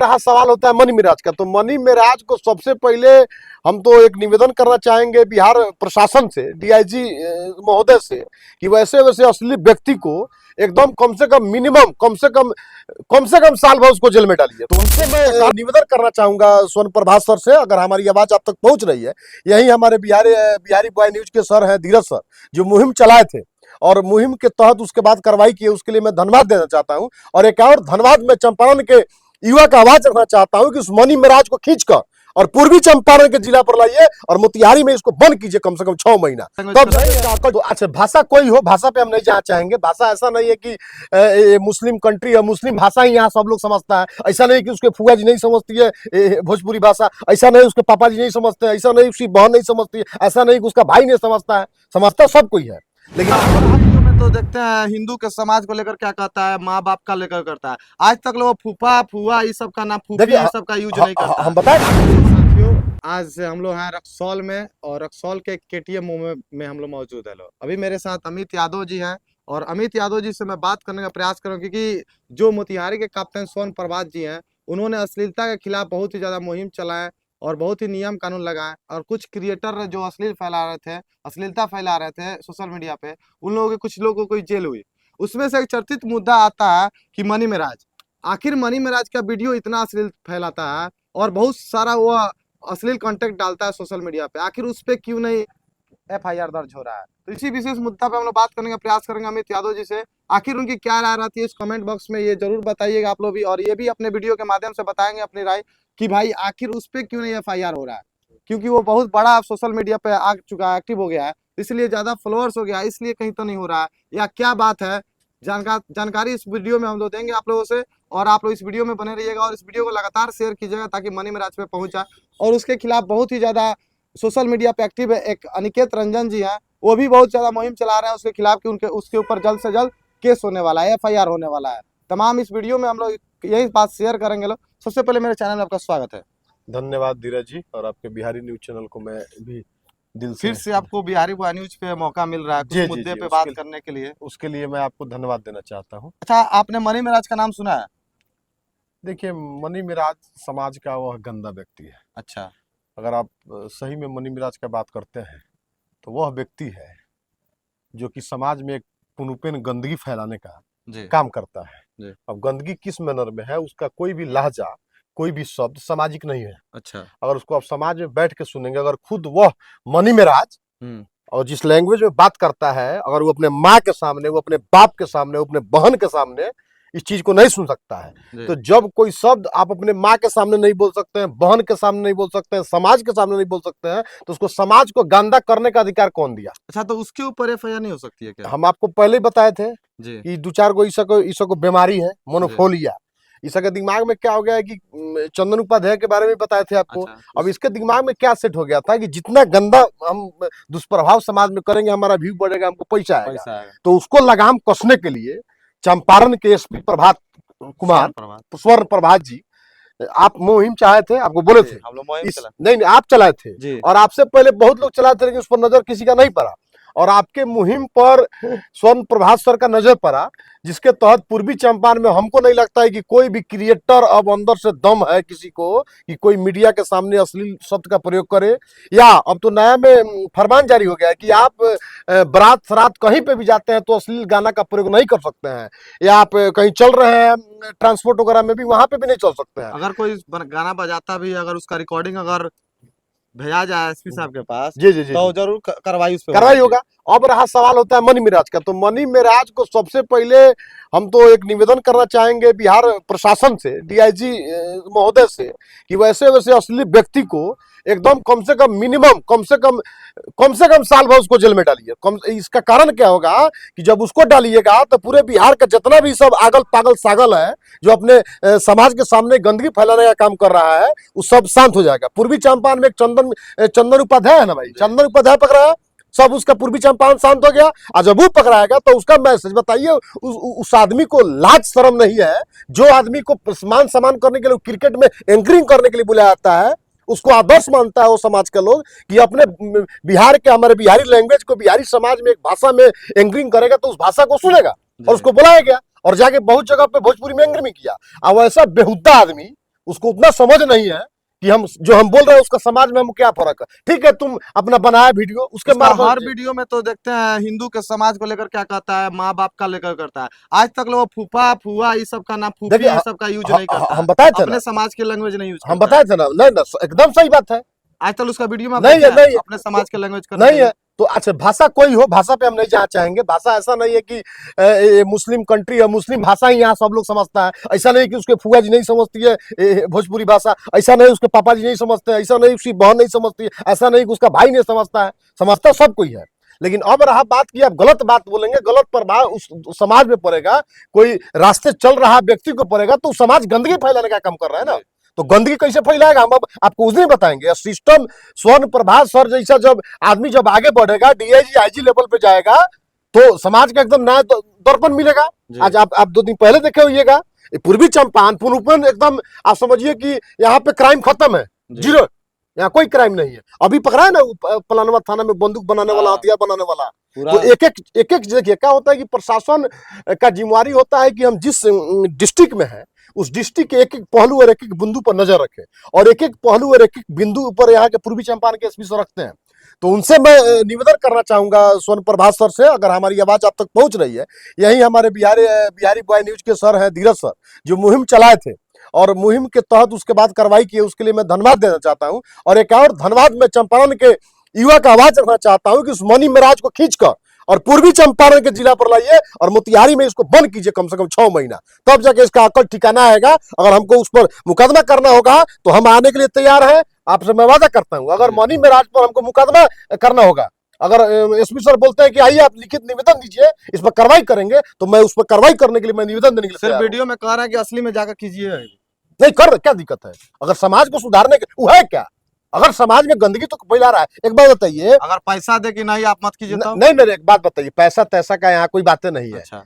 रहा सवाल होता है मनी मिराज का, तो मनी मिराज को सबसे पहले हम तो एक निवेदन करना चाहेंगे बिहार प्रशासन से, डीआईजी महोदय से, कि वैसे वैसे असली व्यक्ति को एकदम कम से कम मिनिमम कम से कम साल भर उसको जेल में डालिए। तो उनसे मैं निवेदन करना चाहूंगा स्वर्ण प्रभात सर से, अगर हमारी आवाज आप तक पहुंच रही है। यही हमारे बिहारी बॉय न्यूज के सर हैं धीरज सर, जो मुहिम चलाए थे और मुहिम के तहत उसके बाद कार्रवाई की, उसके लिए मैं धन्यवाद देना चाहता हूं। और एक और धन्यवाद मैं चंपारण के युवा का आवाज रखना चाहता हूं कि उस मनी मिराज को खींचकर और पूर्वी चंपारण के जिला पर लाइए और मोतिहारी में इसको बंद कीजिए कम से कम 6 महीना। तब तो अच्छा भाषा कोई हो, भाषा पे हम नहीं जाना चाहेंगे। भाषा ऐसा नहीं है कि मुस्लिम कंट्री है, मुस्लिम भाषा ही यहाँ सब लोग समझता है। ऐसा नहीं कि उसके फुआ जी नहीं समझती है भोजपुरी भाषा, ऐसा नहीं उसके पापा जी नहीं समझते, ऐसा नहीं उसकी बहन नहीं समझती है, ऐसा नहीं कि उसका भाई नहीं समझता है, समझता सब कोई है। लेकिन तो देखते हैं हिंदू के समाज को लेकर क्या कहता है, माँ बाप का लेकर करता है। आज तक लोग फूफा फुआ ये सब का नाम, फूफी ये सब का यूज नहीं करता। हम बताएं साथियों, आज से हम लोग हैं रक्सौल में, और रक्सौल के केटीएम में हम लोग मौजूद है। लोग अभी मेरे साथ अमित यादव जी हैं, और अमित यादव जी से मैं बात करने का प्रयास करूँ, क्योंकि जो मोतिहारी के कैप्टन स्वर्ण प्रभात जी हैं, उन्होंने अश्लीलता के खिलाफ बहुत ही ज्यादा मुहिम चलाए और बहुत ही नियम कानून लगाए। और कुछ क्रिएटर जो अश्लीलता फैला रहे थे सोशल मीडिया पे, उन लोगों के कुछ लोगों को जेल हुई। उसमें से एक चर्चित मुद्दा आता है कि मनी मिराज, आखिर मनी मिराज का वीडियो इतना अश्लील फैलाता है और बहुत सारा वो अश्लील कंटेंट डालता है सोशल मीडिया पे, आखिर उस पे क्यों नहीं एफआईआर दर्ज हो रहा है? तो इसी विशेष मुद्दा पे हम लोग बात करने का प्रयास करेंगे अमित यादव जी से। आखिर उनकी क्या राय रहती है इस कमेंट बॉक्स में ये जरूर बताइएगा आप लोग भी, और ये भी अपने वीडियो के माध्यम से बताएंगे अपनी राय कि भाई आखिर उस पे क्यों नहीं एफआईआर हो रहा है, क्योंकि वो बहुत बड़ा सोशल मीडिया पे आ चुका है, एक्टिव हो गया है, इसलिए ज्यादा फॉलोअर्स हो गया है, इसलिए कहीं तो नहीं हो रहा है, या क्या बात है। जानकारी इस वीडियो में हम लोग देंगे आप लोगों से, और आप लोग इस वीडियो में बने रहिएगा और इस वीडियो को लगातार शेयर कीजिएगा ताकि मनी मिराज पे पहुंच जाए। और उसके खिलाफ बहुत ही ज्यादा सोशल मीडिया पे एक्टिव है एक अनिकेत रंजन जी हैं, वो भी बहुत ज्यादा मुहिम चला रहे हैं उसके खिलाफ कि उसके ऊपर जल्द से जल्द केस होने वाला है, एफआईआर होने वाला है। तमाम इस वीडियो में हम लोग यही बात शेयर करेंगे। लोग सबसे पहले मेरे चैनल में आपका स्वागत है। धन्यवाद धीरज जी, और आपके बिहारी न्यूज चैनल को मैं भी दिल से फिर से आपको बिहारी बॉय न्यूज पे मौका मिल रहा है कुछ मुद्दे पे बात करने के लिए, उसके लिए मैं आपको धन्यवाद देना चाहता हूँ। अच्छा, आपने मनी मिराज का नाम सुना है? देखिए, मनी मिराज समाज का वह गंदा व्यक्ति है। अच्छा, अगर आप सही में मनी मिराज का बात करते हैं तो वह व्यक्ति है जो कि समाज में एक पुनःपेन गंदगी फैलाने का काम करता है। अब गंदगी किस मैनर में है, उसका कोई भी लहजा, कोई भी शब्द सामाजिक नहीं है। अच्छा, अगर उसको आप समाज में बैठ के सुनेंगे, अगर खुद वह मनी मिराज और जिस लैंग्वेज में बात करता है, अगर वो अपने माँ के सामने, वो अपने बाप के सामने, वो अपने बहन के सामने इस चीज को नहीं सुन सकता है, तो जब कोई शब्द आप अपने माँ के सामने नहीं बोल सकते हैं, बहन के सामने नहीं बोल सकते हैं, समाज के सामने नहीं बोल सकते हैं, तो उसको समाज को गंदा करने का अधिकार कौन दिया? अच्छा, तो उसके ऊपर एफआईआर नहीं हो सकती है क्या? हम आपको पहले ही बताए थे कि 2-4 गो इसको बीमारी है, मोनोफोलिया। इसके दिमाग में क्या हो गया है कि चंदन उपाध्याय के बारे में बताए थे आपको। अब इसके दिमाग में क्या सेट हो गया था कि जितना गंदा हम दुष्प्रभाव समाज में करेंगे, हमारा व्यू बढ़ेगा, हमको पैसा आएगा। तो उसको लगाम कसने के लिए चंपारण के एसपी प्रभात कुमार, स्वर्ण प्रभात जी, आप मुहिम चाहे थे, आपको बोले थे, हम लोग मुहिम नहीं आप चलाए थे, और आपसे पहले बहुत लोग चलाए थे, लेकिन उस पर नजर किसी का नहीं पड़ा, और आपके मुहिम पर स्वर्ण प्रभात सर का नजर पड़ा, जिसके तहत पूर्वी चंपारण में हमको नहीं लगता है कि कोई भी क्रिएटर अब अंदर से दम है किसी को कि कोई मीडिया के सामने अश्लील शब्द का प्रयोग करे। या अब तो नया में फरमान जारी हो गया है कि आप बारात शरात कहीं पे भी जाते हैं तो अश्लील गाना का प्रयोग नहीं कर सकते हैं, या आप कहीं चल रहे हैं ट्रांसपोर्ट वगैरह में भी, वहां पे भी नहीं चल सकते हैं। अगर कोई गाना बजाता भी, अगर उसका रिकॉर्डिंग अगर भेजा जाए एसपी साहब के पास, जी जी जी, तो जरूर कार्रवाई होगा। अब रहा सवाल होता है मनी मिराज का, तो मनी मिराज को सबसे पहले हम तो एक निवेदन करना चाहेंगे बिहार प्रशासन से, डीआईजी महोदय से, कि वैसे वैसे असली व्यक्ति को एकदम कम से कम मिनिमम कम से कम साल भर उसको जेल में डालिए। इसका कारण क्या होगा कि जब उसको डालिएगा तो पूरे बिहार का जितना भी सब आगल पागल सागल है जो अपने समाज के सामने गंदगी फैलाने का काम कर रहा है, वो सब शांत हो जाएगा। पूर्वी चंपारण में एक चंदन उपाध्याय है ना भाई, चंदन उपाध्याय पकड़ा है, सब उसका पूर्वी चंपारण शांत हो गया। और जब वो पकड़ाएगा तो उसका मैसेज बताइए, उस आदमी को लाज शर्म नहीं है, जो आदमी को मान सम्मान करने के लिए क्रिकेट में एंकरिंग करने के लिए बुलाया जाता है, उसको आदर्श मानता है वो समाज के लोग कि अपने बिहार के, हमारे बिहारी लैंग्वेज को बिहारी समाज में एक भाषा में एंकरिंग करेगा तो उस भाषा को सुनेगा, और उसको बुलाया गया और जाके बहुत जगह पे भोजपुरी में एंकरिंग किया। अब ऐसा बेहुदा आदमी उसको उतना समझ नहीं है कि हम जो हम बोल रहे हैं उसका समाज में हम क्या फर्क है। ठीक है, तुम अपना बनाया वीडियो, उसके उसका बाद हर वीडियो में तो देखते हैं हिंदू के समाज को लेकर क्या कहता है, माँ बाप का लेकर करता है। आज तक लोग फूफा फुआ ये सब का ना, फूफी देखिए ये सब का यूज नहीं करता है, हम बताए थे ना, अपने समाज की लैंग्वेज नहीं यूज हम करता है। बताए थे ना, नहीं ना, एकदम सही बात है। आज तक उसका वीडियो में आप नहीं है, देखे हैं नहीं है, अपने समाज के लैंग्वेज करने नहीं के लिए? है। तो अच्छा, भाषा कोई हो, भाषा पे हम नहीं जाना चाहेंगे। भाषा ऐसा नहीं है कि ये मुस्लिम कंट्री है, मुस्लिम भाषा ही यहाँ सब लोग समझता है। ऐसा नहीं कि उसके फुआ जी नहीं समझती है भोजपुरी भाषा, ऐसा नहीं उसके पापा जी नहीं समझते हैं, ऐसा नहीं उसकी बहन नहीं समझती है, ऐसा नहीं कि उसका भाई नहीं समझता है, समझता सब कोई है। लेकिन अब रहा बात की आप गलत बात बोलेंगे, गलत प्रभाव उस समाज में पड़ेगा, कोई रास्ते चल रहा व्यक्ति को पड़ेगा, तो समाज गंदगी फैलाने का काम कर रहा है ना। तो गंदगी कैसे फैलाएगा, हम अब आपको उस दिन बताएंगे। सिस्टम स्वर्ण प्रभा सर जैसा जब आदमी जब आगे बढ़ेगा, डीआईजी आईजी लेवल पे जाएगा, तो समाज का एकदम नया दर्पण मिलेगा। आज आप 2 दिन पहले देखे होइएगा, पूर्वी चंपारण पुनरुपन एकदम आप समझिए कि यहाँ पे क्राइम खत्म है, जीरो, यहाँ कोई क्राइम नहीं है। अभी पकड़ा है ना पलानवा थाना में बंदूक बनाने वाला, हथियार बनाने वाला। तो एक एक देखिए क्या होता है कि प्रशासन का जिम्मेवारी होता है कि हम जिस डिस्ट्रिक्ट में है उस डिस्ट्रिक्ट के एक एक पहलू और एक एक बिंदु पर नजर रखें, और एक एक पहलू और एक एक बिंदु पर यहाँ के पूर्वी चंपारण के एसपी सर रखते हैं। तो उनसे मैं निवेदन करना चाहूंगा स्वर्ण प्रभात सर से, अगर हमारी आवाज आप तक पहुंच रही है। यही हमारे बिहारी बॉय न्यूज के सर हैं धीरज सर, जो मुहिम चलाए थे, और मुहिम के तहत उसके बाद कार्रवाई की, उसके लिए मैं धन्यवाद देना चाहता हूं। और एक और धन्यवाद मैं चंपारण के युवा का आवाज रखना चाहता हूं कि उस मनी महाराज को खींचकर और पूर्वी चंपारण के जिला पर लाइए और मोतिहारी में इसको बंद कीजिए कम से कम 6 महीना, तब जाके इसका अकल ठिकाना आएगा। अगर हमको उस पर मुकदमा करना होगा तो हम आने के लिए तैयार हैं, आपसे मैं वादा करता हूं। अगर मनी महाराज पर हमको मुकदमा करना होगा, अगर एसपी सर बोलते हैं कि आइए आप लिखित निवेदन दीजिए, इस पर कार्रवाई करेंगे, तो मैं उस पर कार्रवाई करने के लिए, मैं निवेदन देने के लिए सिर्फ तैयार हूं। वीडियो में कह रहा है कि असली में जाकर कीजिए। नहीं कर, क्या दिक्कत है? अगर समाज को सुधारने के वो है क्या, अगर समाज में गंदगी तो फैला रहा है। एक बात बताइए, अगर पैसा दे कि नहीं आप मत कीजिए तो? नहीं मेरे एक बात बताइए, पैसा तैसा का यहाँ कोई बातें नहीं है। अच्छा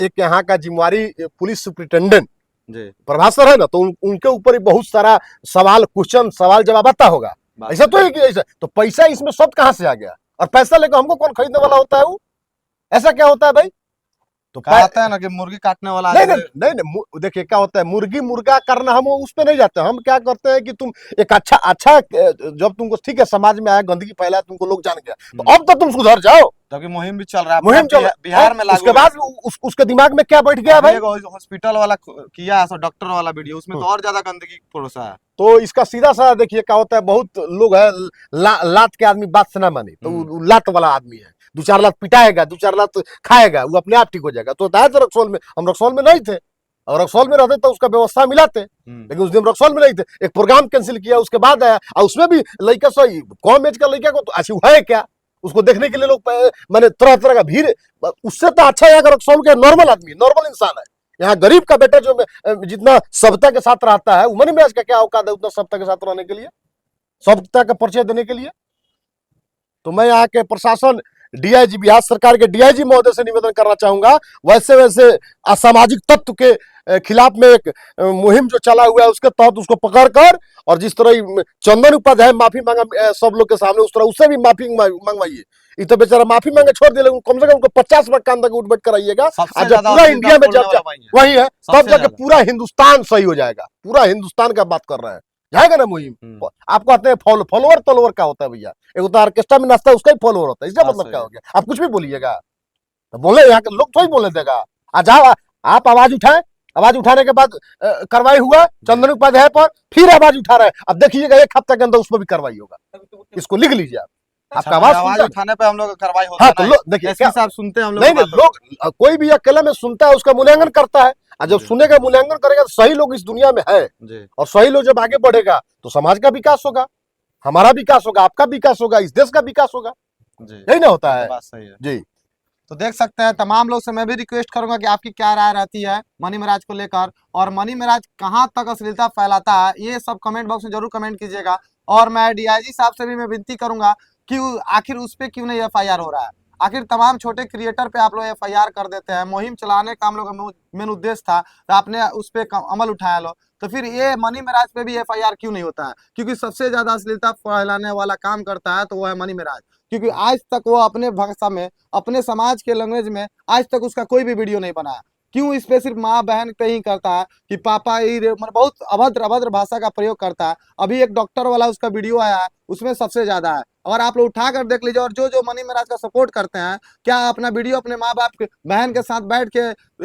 एक यहाँ का जिम्मेवारी पुलिस सुप्रिंटेंडेंट जी, प्रभाकर है ना, तो उनके ऊपर ही बहुत सारा सवाल क्वेश्चन सवाल जवाब आता होगा। ऐसा तो है कि ऐसा तो पैसा इसमें सब कहाँ से आ गया, और पैसा लेकर हमको कौन खरीदने वाला होता है? वो ऐसा क्या होता है भाई? तो कहता है ना कि मुर्गी काटने वाला नहीं नहीं नहीं नहीं, देखिए क्या होता है, मुर्गी मुर्गा करना हम उस पे नहीं जाते। हम क्या करते हैं कि तुम एक अच्छा जब तुमको ठीक है समझ में आया, गंदगी फैला, तुमको लोग जान गया, तो अब तो तुम सुधर जाओ। तभी मुहिम भी चल रहा है, मुहिम चल बिहार में लागू। उसके बाद उसके दिमाग में क्या बैठ गया भाई? हॉस्पिटल वाला किया है, डॉक्टर वाला वीडियो, उसमें तो और ज्यादा गंदगी परोसा है। तो इसका सीधा सा देखिए क्या होता है, बहुत लोग है लात के आदमी बात से ना माने, तो वो लात वाला आदमी है, 2-4 लात पिटाएगा, 2-4 लात खाएगा, वो अपने आप ठीक हो जाएगा। तो रक्सौल में, हम रक्सौल में नहीं थे, और रक्सौल में रहते तो उसका व्यवस्था मिलाते, लेकिन उस दिन रक्सौल में नहीं थे। एक प्रोग्राम कैंसिल किया, उसके बाद आया, और उसमें भी लड़का सही कम एज का लड़का को तो अच्छी है क्या, उसको देखने के लिए लोग मैंने तरह तरह का भीड़। उससे तो अच्छा है अगर रक्सौल के नॉर्मल आदमी, नॉर्मल इंसान है, यहाँ गरीब का बेटा जो जितना सभ्यता के साथ रहता है, मनी महाराज का क्या औकात है उतना सभ्यता के साथ रहने के लिए, सभ्यता का परिचय देने के लिए? तो मैं यहाँ के प्रशासन, डीआईजी, बिहार सरकार के डीआईजी महोदय से निवेदन करना चाहूंगा, वैसे असामाजिक तत्व के खिलाफ में एक मुहिम जो चला हुआ है, उसके तहत उसको पकड़कर, और जिस तरह चंदन उपाध्याय माफी मांगा सब लोग के सामने, उस तरह उससे भी माफी मंगवाइए। ये तो बेचारा माफी मांगे छोड़ दिए, लेकिन कम से कम उनको 50 बार कान तक उठ बैठ कराइएगा। जब पूरा इंडिया में जब वही है, तब जाके पूरा हिंदुस्तान सही हो जाएगा। पूरा हिंदुस्तान का बात कर रहे हैं, जाएगा ना मुहिम। आप कहते हैं फॉलोवर क्या होता है भैया? एक तो ऑर्केस्ट्रा में नाचता है, उसका ही फॉलोवर होता है, इसका मतलब क्या हो गया? आप कुछ भी बोलिएगा तो बोले, यहाँ के लोग थोड़ी बोलने देगा। आज आप आवाज उठाए, आवाज उठाने के बाद कार्रवाई हुआ चंदन उपाध्याय पर, फिर आवाज उठा रहे हैं। अब देखिएगा 1 हफ्ते के अंदर उस पर भी कार्रवाई होगा, इसको लिख लीजिए आप। आपका आवाज उठाने पे हम लोग कार्रवाई होता है। हाँ, तो देखिए साहब सुनते हैं हम लोग, नहीं लोग, कोई भी अकेला में सुनता है, उसका मूल्यांकन करता है, और जब सुनेगा मूल्यांकन करेगा तो सही लोग इस दुनिया में है, और सही लोग जब आगे बढ़ेगा तो समाज का विकास होगा, हमारा विकास होगा, आपका विकास होगा, इस देश का विकास होगा। यही ना होता है? बात सही है जी। तो देख सकते हैं, तमाम लोग से मैं भी रिक्वेस्ट करूंगा कि आपकी क्या राय रहती है मनी महाराज को लेकर, और मनी महाराज कहां तक अश्लीलता फैलाता है, ये सब कमेंट बॉक्स में जरूर कमेंट कीजिएगा। और मैं डीआईजी साहब से भी मैं विनती करूंगा कि आखिर उस पर क्यों नहीं एफआईआर हो रहा है? आखिर तमाम छोटे क्रिएटर पे आप लोग एफआईआर कर देते हैं। मुहिम चलाने का हम लोग का मेन उद्देश्य था, तो आपने उस पर अमल उठाया लो, तो फिर ये मनी महाराज पे भी एफआईआर क्यों नहीं होता है? क्योंकि सबसे ज्यादा अश्लीलता फैलाने वाला काम करता है तो वो है मनी महाराज, क्योंकि आज तक वो अपने भाषा में, अपने समाज के लैंग्वेज में आज तक उसका कोई भी वीडियो नहीं बनाया। क्यों इस पे सिर्फ माँ बहन पे ही करता है कि पापा ही मतलब बहुत अभद्र अभद्र भाषा का प्रयोग करता है। अभी एक डॉक्टर वाला उसका वीडियो आया है, उसमें सबसे ज्यादा है। अगर आप लोग उठा कर देख लीजिए, और जो जो मनी महाराज का सपोर्ट करते हैं, क्या अपना वीडियो अपने माँ बाप के बहन के साथ बैठ के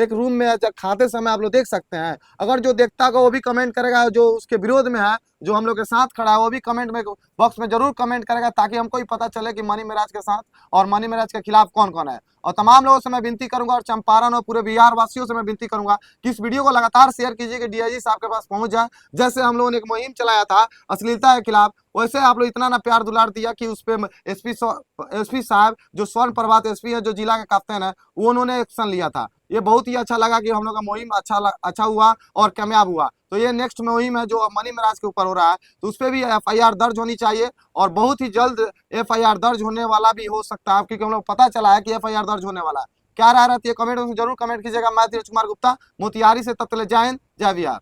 एक रूम में जब खाते समय आप लोग देख सकते हैं। अगर जो देखता होगा वो भी कमेंट करेगा, जो उसके विरोध में है, जो हम लोग के साथ खड़ा है, वो भी कमेंट में बॉक्स में जरूर कमेंट करेगा, ताकि हमको ही पता चले कि मनी महाराज के साथ और मनी महाराज के खिलाफ कौन कौन है। और तमाम लोगों से मैं विनती करूंगा, और चंपारण और पूरे बिहार वासियों से मैं विनती करूंगा कि इस वीडियो को लगातार शेयर कीजिए कि डीआईजी साहब के पास पहुंच जाए। जैसे हम लोगों ने एक मुहिम चलाया था अश्लीलता के खिलाफ, वैसे आप लोग इतना ना प्यार दुलार दिया कि उस पे एसपी साहब जो स्वर्ण प्रभात एसपी है, जो जिला के कैप्टन है, वो उन्होंने एक्शन लिया था। ये बहुत ही अच्छा लगा कि हम लोग का मुहिम अच्छा हुआ और कामयाब हुआ। तो ये नेक्स्ट मुहिम है जो मनी महाराज के ऊपर हो रहा है, तो उस पर भी एफआईआर दर्ज होनी चाहिए, और बहुत ही जल्द एफआईआर दर्ज होने वाला भी हो सकता है, क्योंकि हम लोग पता चला है कि एफआईआर दर्ज होने वाला है। क्या राय रहती है कमेंट में जरूर कमेंट कीजिएगा। मैं धीरज कुमार गुप्ता, मोतिहारी से। तब तक जय हिंद, जय बिहार।